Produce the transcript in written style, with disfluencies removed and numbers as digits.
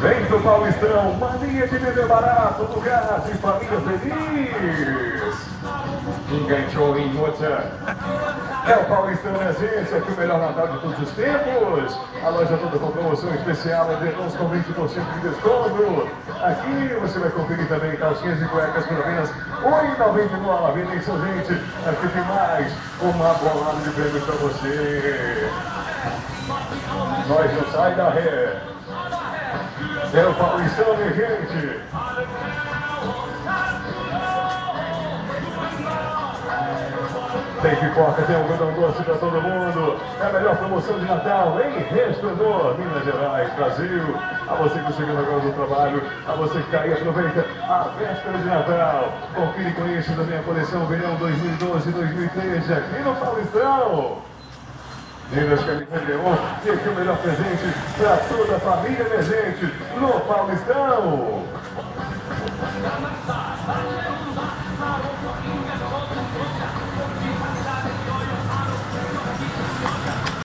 Vem pro Paulistão, mania de vender barato, lugar de família feliz. Enganchou em outra. É o Paulistão, né, gente? Aqui o melhor Natal de todos os tempos. A loja toda com promoção especial, edredons com 20% de desconto. Aqui você vai conferir também calcinhas e cuecas por apenas R$ 8,99. Atenção, gente, aqui tem mais uma bolada de prêmios para você. Nós não sai da ré. É o Paulistão, minha gente. Tem pipoca, tem algodão doce para todo mundo. É a melhor promoção de Natal em Resplendor, Minas Gerais, Brasil. A você que chega agora do trabalho, a você que está aí, aproveita a véspera de Natal. Confira e conheça também a coleção Verão 2012-2013 aqui no Paulistão. Minas Leão, e aqui o melhor presente para toda a família, minha gente, no Paulistão.